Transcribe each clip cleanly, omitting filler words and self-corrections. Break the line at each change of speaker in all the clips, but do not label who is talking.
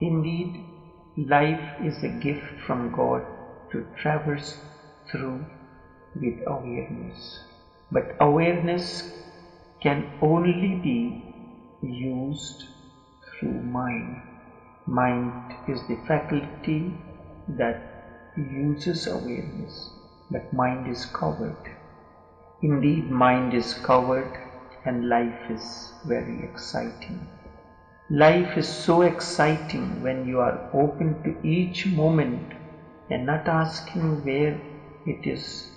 Indeed, life is a gift from God to traverse through with awareness. But awareness can only be used through mind. Mind is the faculty that uses awareness, but mind is covered. Indeed, mind is covered and life is very exciting. Life is so exciting when you are open to each moment and not asking where it is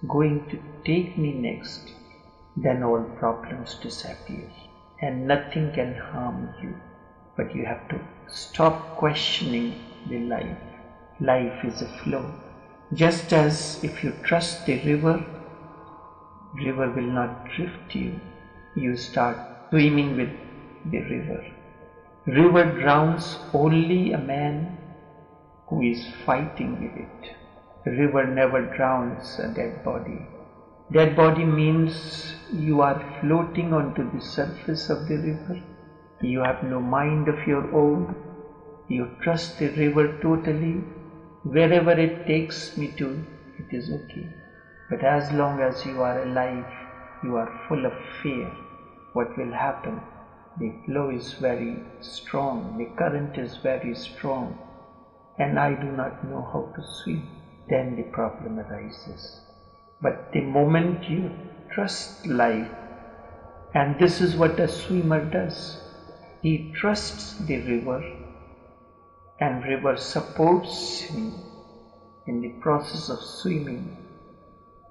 going to take me next. Then all problems disappear and nothing can harm you. But you have to stop questioning the life. Life is a flow. Just as if you trust the river, river will not drift you. You start swimming with the river. River drowns only a man who is fighting with it. River never drowns a dead body. Dead body means you are floating onto the surface of the river. You have no mind of your own. You trust the river totally. Wherever it takes me to, it is okay. But as long as you are alive, you are full of fear. What will happen? The flow is very strong, the current is very strong, and I do not know how to swim. Then the problem arises. But the moment you trust life, and this is what a swimmer does, he trusts the river, and river supports him in the process of swimming,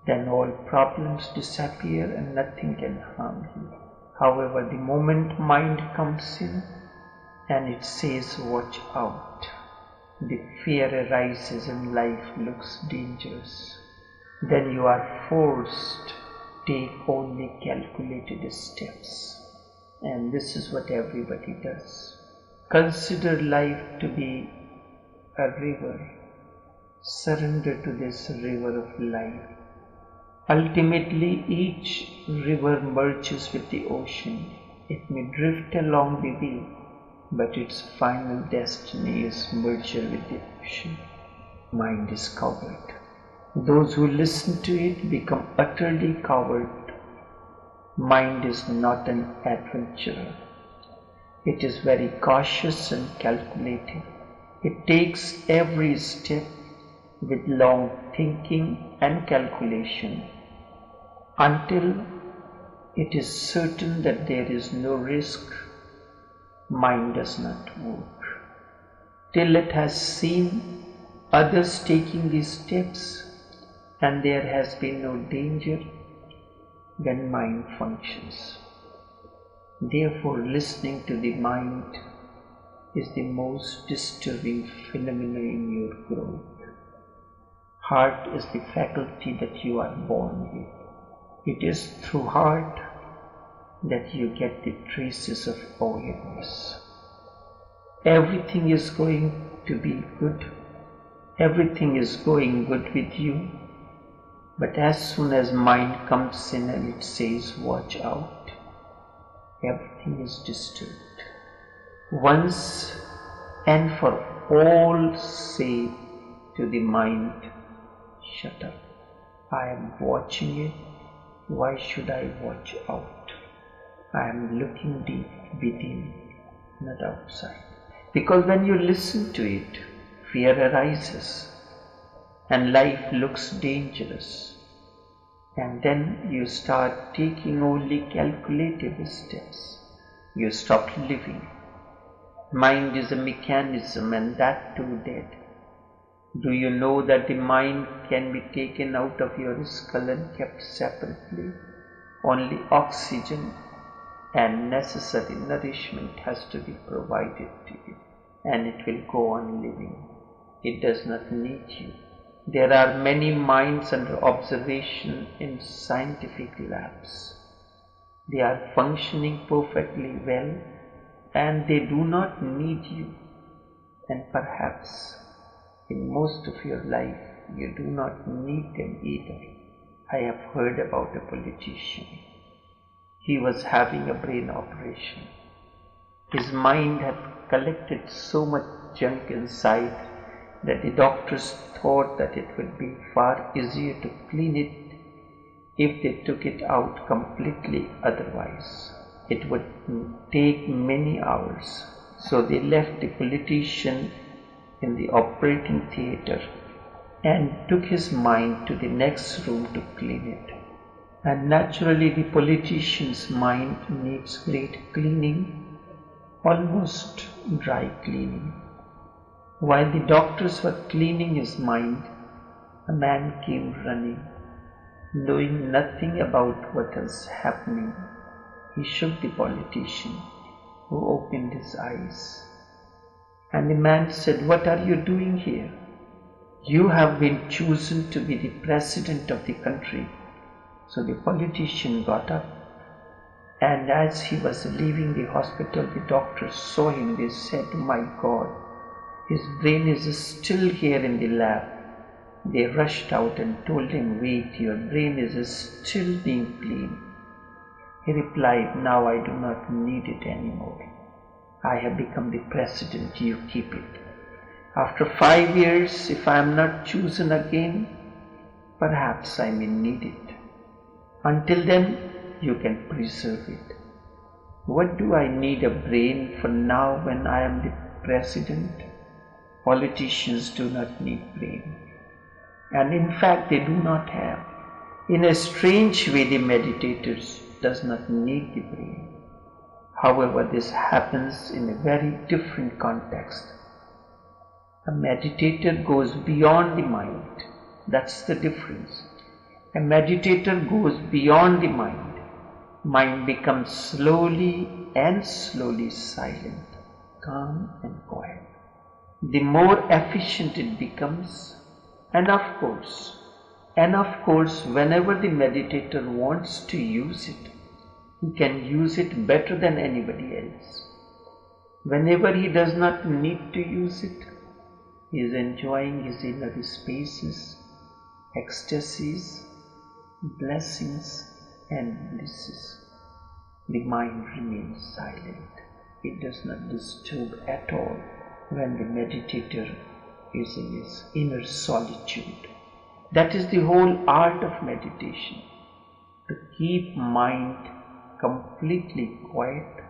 then all problems disappear and nothing can harm you. However, the moment mind comes in and it says, watch out, the fear arises and life looks dangerous. Then you are forced to take only calculated steps. And this is what everybody does. Consider life to be a river. Surrender to this river of life. Ultimately, each river merges with the ocean. It may drift along the way, but its final destiny is merger with the ocean. Mind is covered. Those who listen to it become utterly covered. Mind is not an adventurer. It is very cautious and calculating. It takes every step with long thinking and calculation until it is certain that there is no risk. Mind does not work. Till it has seen others taking these steps and there has been no danger, then mind functions. Therefore, listening to the mind is the most disturbing phenomenon in your growth. Heart is the faculty that you are born with. It is through heart that you get the traces of awareness. Everything is going to be good. Everything is going good with you. But as soon as mind comes in and it says, watch out, everything is disturbed. Once and for all say to the mind, shut up. I am watching it. Why should I watch out? I am looking deep within, not outside. Because when you listen to it, fear arises and life looks dangerous. And then you start taking only calculative steps. You stop living. Mind is a mechanism and that too dead. Do you know that the mind can be taken out of your skull and kept separately? Only oxygen and necessary nourishment has to be provided to you, and it will go on living. It does not need you. There are many minds under observation in scientific labs. They are functioning perfectly well and they do not need you. And perhaps in most of your life you do not need them either. I have heard about a politician. He was having a brain operation His mind had collected so much junk inside that the doctors thought that it would be far easier to clean it if they took it out completely, otherwise it would take many hours. So they left the politician in the operating theatre and took his mind to the next room to clean it. And naturally the politician's mind needs great cleaning, almost dry cleaning. While the doctors were cleaning his mind, a man came running, knowing nothing about what was happening. He shook the politician, who opened his eyes. And the man said, "What are you doing here? You have been chosen to be the president of the country." So the politician got up, and as he was leaving the hospital, the doctors saw him. They said, "My God, his brain is still here in the lab." They rushed out and told him, "Wait, your brain is still being cleaned." He replied, "Now I do not need it anymore. I have become the president, you keep it. After 5 years, if I am not chosen again, perhaps I may need it. Until then, you can preserve it. What do I need a brain for now when I am the president?" Politicians do not need brain. And in fact, they do not have. In a strange way, the meditators does not need the brain. However, this happens in a very different context. A meditator goes beyond the mind. That's the difference. A meditator goes beyond the mind. Mind becomes slowly and slowly silent, calm and quiet. The more efficient it becomes, and of course, whenever the meditator wants to use it, he can use it better than anybody else. Whenever he does not need to use it, he is enjoying his inner spaces, ecstasies, blessings and blisses. The mind remains silent. It does not disturb at all when the meditator is in his inner solitude. That is the whole art of meditation, to keep mind completely quiet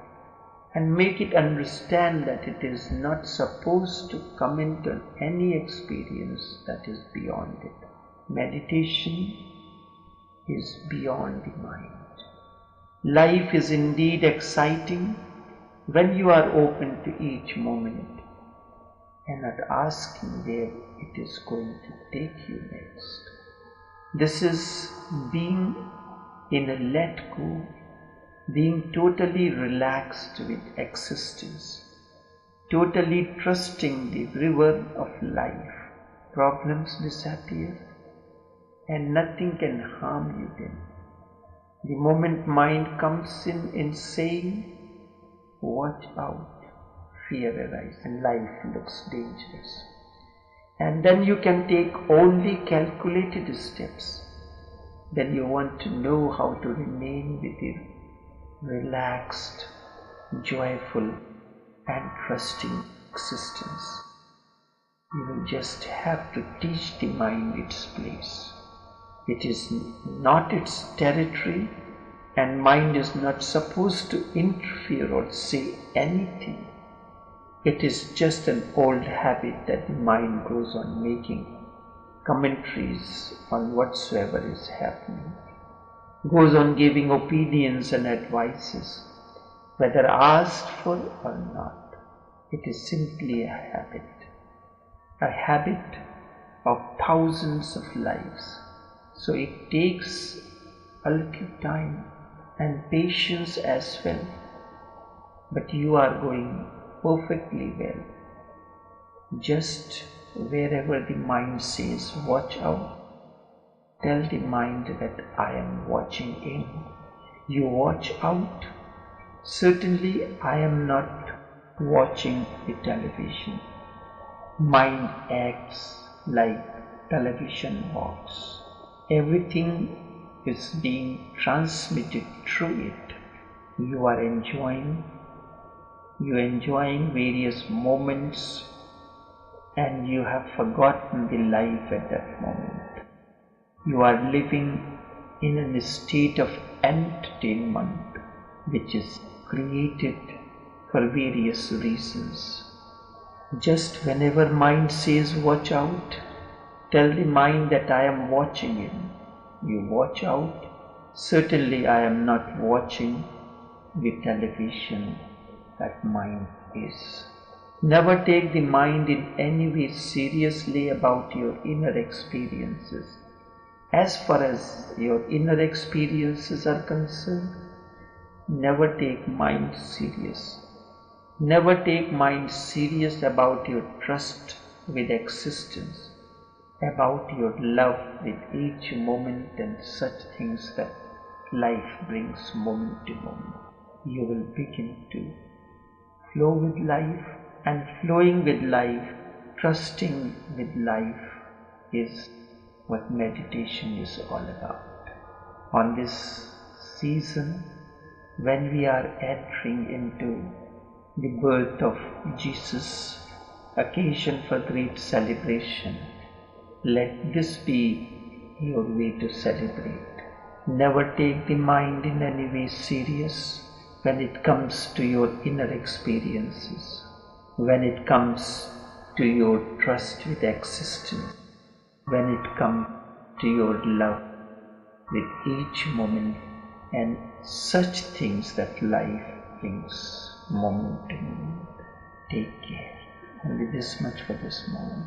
and make it understand that it is not supposed to come into any experience that is beyond it. Meditation is beyond the mind. Life is indeed exciting when you are open to each moment and not asking where it is going to take you next. This is being in a let go, being totally relaxed with existence, totally trusting the river of life. Problems disappear and nothing can harm you then. The moment mind comes in saying, "Watch out," fear arises and life looks dangerous. And then you can take only calculated steps. Then you want to know how to remain with the relaxed, joyful and trusting existence. You will just have to teach the mind its place. It is not its territory, and mind is not supposed to interfere or say anything. It is just an old habit that the mind goes on making commentaries on whatsoever is happening, goes on giving opinions and advices, whether asked for or not. It is simply a habit of thousands of lives. So it takes a little time and patience as well, but you are going perfectly well. Just wherever the mind says, "Watch out," tell the mind that I am watching in. You watch out. Certainly I am not watching the television. Mind acts like television box. Everything is being transmitted through it. You are enjoying you're enjoying various moments and you have forgotten the life at that moment. You are living in a state of entertainment which is created for various reasons. Just whenever mind says watch out, tell the mind that I am watching it. You watch out. Certainly I am not watching the television that mind is. Never take the mind in any way seriously about your inner experiences. As far as your inner experiences are concerned, never take mind serious. Never take mind serious about your trust with existence, about your love with each moment and such things that life brings moment to moment. You will begin to flow with life, and flowing with life, trusting with life is what meditation is all about. On this season, when we are entering into the birth of Jesus, occasion for great celebration, let this be your way to celebrate. Never take the mind in any way serious when it comes to your inner experiences, when it comes to your trust with existence, when it comes to your love with each moment and such things that life brings moment to moment. Take care. Only this much for this moment.